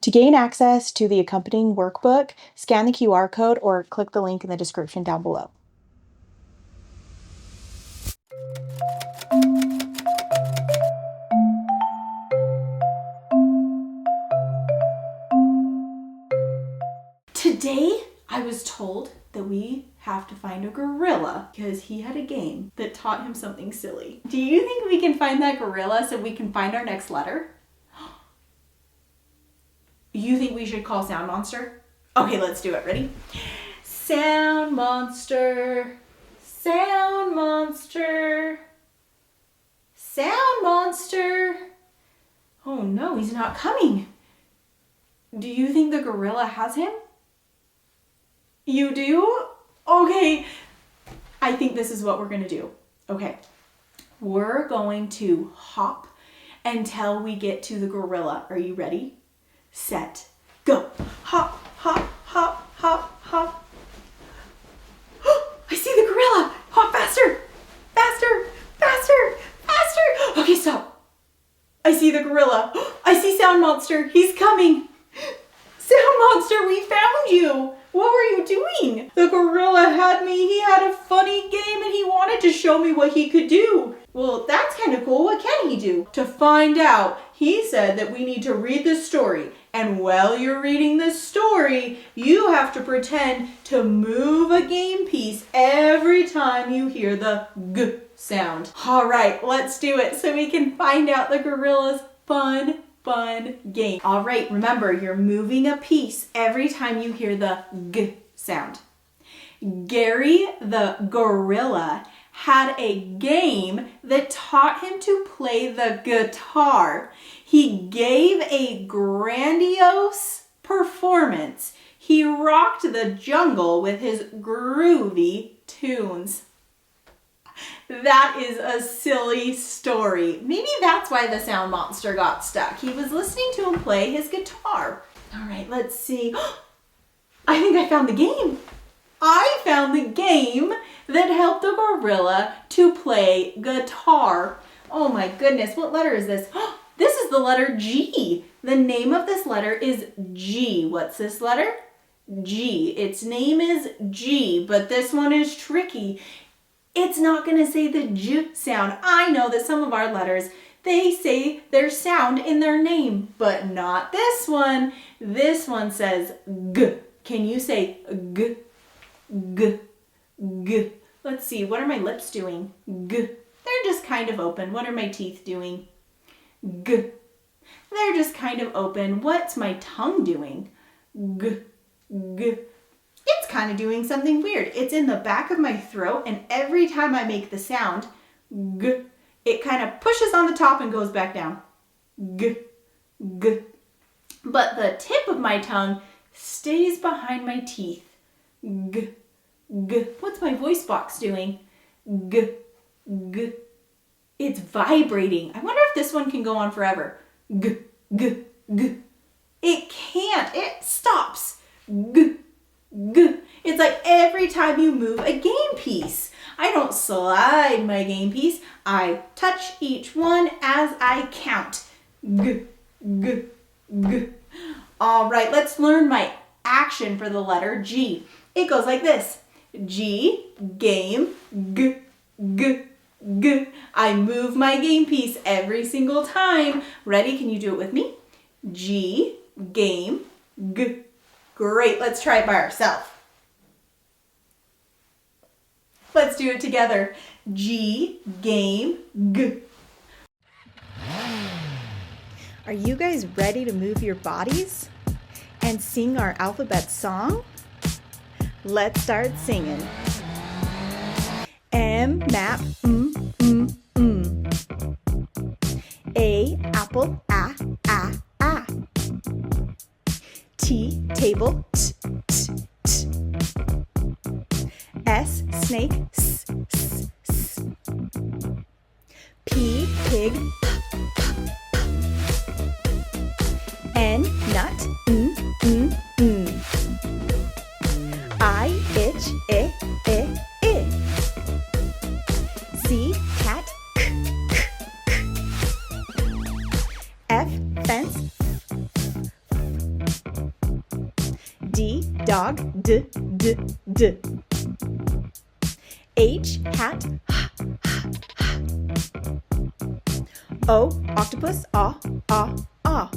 To gain access to the accompanying workbook, scan the QR code or click the link in the description down below. Today, I was told that we have to find a gorilla because he had a game that taught him something silly. Do you think we can find that gorilla so we can find our next letter? You think we should call Sound Monster? Okay, let's do it. Ready? Sound Monster, Sound Monster, Sound Monster. Oh no, he's not coming. Do you think the gorilla has him? You do? Okay, I think this is what we're gonna do. Okay, we're going to hop until we get to the gorilla. Are you ready? Set, go. Hop, hop, hop, hop, hop. I see the gorilla. Hop faster, faster, faster, faster. Okay, stop. I see the gorilla. I see Sound Monster. He's coming. Sound Monster, we found you. What were you doing? The gorilla had me. He had a funny game and he wanted to show me what he could do. Well, that's kind of cool. What can he do? To find out, he said that we need to read the story. And while you're reading the story, you have to pretend to move a game piece every time you hear the G sound. All right, let's do it so we can find out the gorilla's fun game. All right, remember, you're moving a piece every time you hear the G sound. Gary the gorilla had a game that taught him to play the guitar. He gave a grandiose performance. He rocked the jungle with his groovy tunes. That is a silly story. Maybe that's why the Sound Monster got stuck. He was listening to him play his guitar. All right, let's see. I think I found the game. I found the game that helped the gorilla to play guitar. Oh my goodness, what letter is this? This is the letter G. The name of this letter is G. What's this letter? G. Its name is G, but this one is tricky. It's not going to say the J sound. I know that some of our letters, they say their sound in their name, but not this one. This one says G. Can you say G? G. G. Let's see, what are my lips doing? G. They're just kind of open. What are my teeth doing? G. They're just kind of open. What's my tongue doing? G. G. It's kind of doing something weird. It's in the back of my throat, and every time I make the sound, G, it kind of pushes on the top and goes back down. G. G. But the tip of my tongue stays behind my teeth. G. G. What's my voice box doing? G. G. It's vibrating. I wonder if this one can go on forever. G. G. G. It can't. It stops. G. G. It's like every time you move a game piece. I don't slide my game piece. I touch each one as I count. G. G. G. All right, let's learn my action for the letter G. It goes like this. G, game, G, G, G. I move my game piece every single time. Ready? Can you do it with me? G, game, G. Great, let's try it by ourselves. Let's do it together. G, game, G. Are you guys ready to move your bodies and sing our alphabet song? Let's start singing. M, map, A, apple, A. T, table, T. S, snake, S. P, pig, N, nut, N. I, itch, I. C, cat, K. F, fence, dog, d, d, d. H, hat, h, h, h. O, octopus, ah, ah, ah.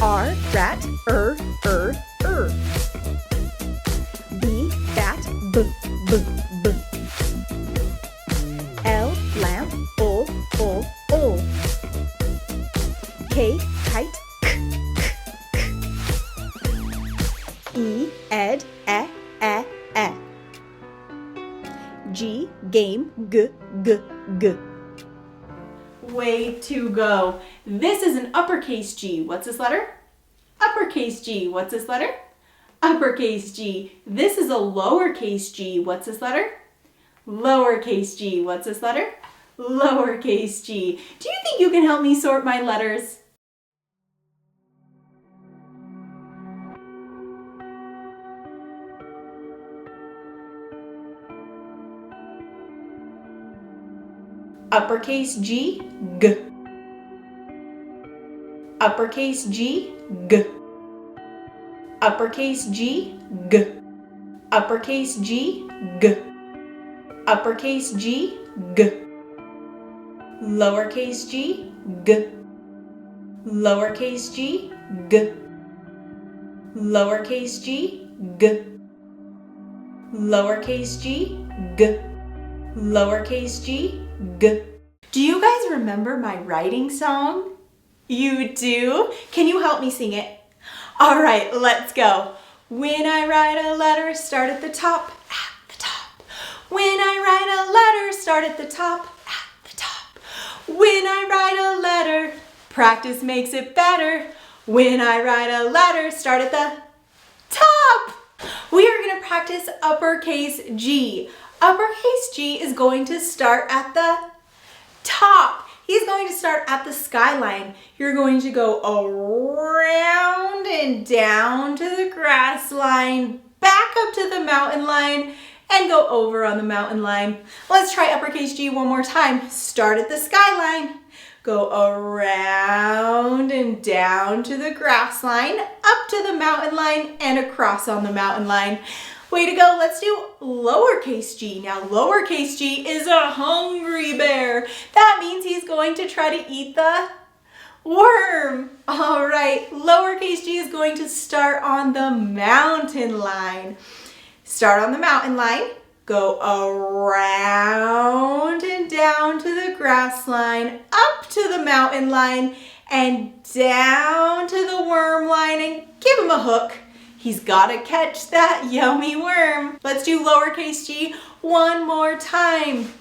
R, rat, er. B, bat, b, b, b. L, lamp, ol. K, kite, k, k, k. E, ed, e. G, game, g, g, g. Way to go. This is an uppercase G. What's this letter? Uppercase G. What's this letter? Uppercase G. This is a lowercase G. What's this letter? Lowercase G. What's this letter? Lowercase G. Do you think you can help me sort my letters? Uppercase G, G. Uppercase G, G. Uppercase G, G. Uppercase G, G. Uppercase G, G. Lowercase g, G. Lowercase g, G. Lowercase g, G. Lowercase g, G. Lowercase g, G. Do you guys remember my writing song? You do? Can you help me sing it? All right, let's go. When I write a letter, start at the top, at the top. When I write a letter, start at the top, at the top. When I write a letter, practice makes it better. When I write a letter, start at the top. We are going to practice uppercase G. Uppercase G is going to start at the top. He's going to start at the skyline. You're going to go around and down to the grass line, back up to the mountain line, and go over on the mountain line. Let's try uppercase G one more time. Start at the skyline. Go around and down to the grass line, up to the mountain line, and across on the mountain line. Way to go. Let's do lowercase g. Now, lowercase g is a hungry bear. That means he's going to try to eat the worm. All right, lowercase g is going to start on the mountain line. Start on the mountain line. Go around and down to the grass line, up to the mountain line, and down to the worm line, and give him a hook. He's got to catch that yummy worm. Let's do lowercase g one more time.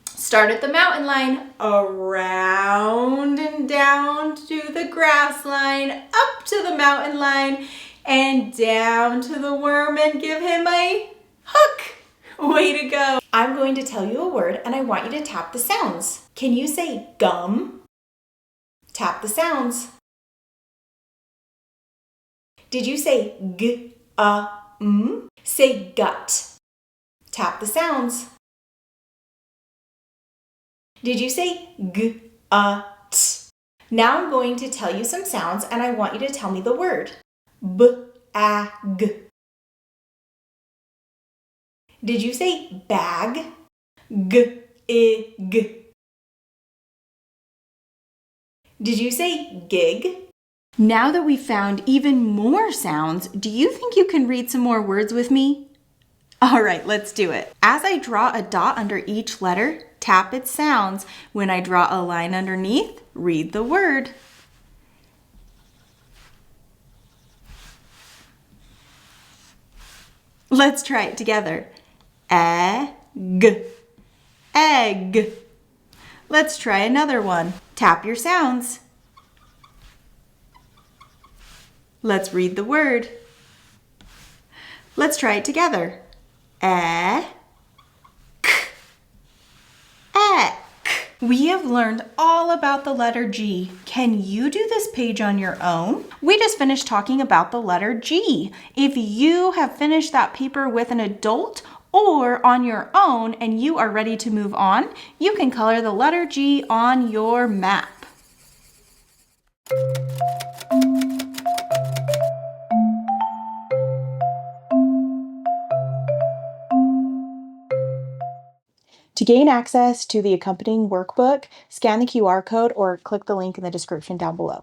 Start at the mountain line, around and down to the grass line, up to the mountain line, and down to the worm, and give him a hook. Way to go. I'm going to tell you a word and I want you to tap the sounds. Can you say gum? Tap the sounds. Did you say g-a-m? Say gut. Tap the sounds. Did you say g-a-t? Now I'm going to tell you some sounds and I want you to tell me the word. B-a-g. Did you say bag? G-I-g. Did you say gig? Now that we've found even more sounds, do you think you can read some more words with me? All right, let's do it. As I draw a dot under each letter, tap its sounds. When I draw a line underneath, read the word. Let's try it together. Egg. Egg. Let's try another one. Tap your sounds. Let's read the word. Let's try it together. Ek. Ek. We have learned all about the letter G. Can you do this page on your own? We just finished talking about the letter G. If you have finished that paper with an adult or on your own and you are ready to move on, you can color the letter G on your map. To gain access to the accompanying workbook, scan the QR code or click the link in the description down below.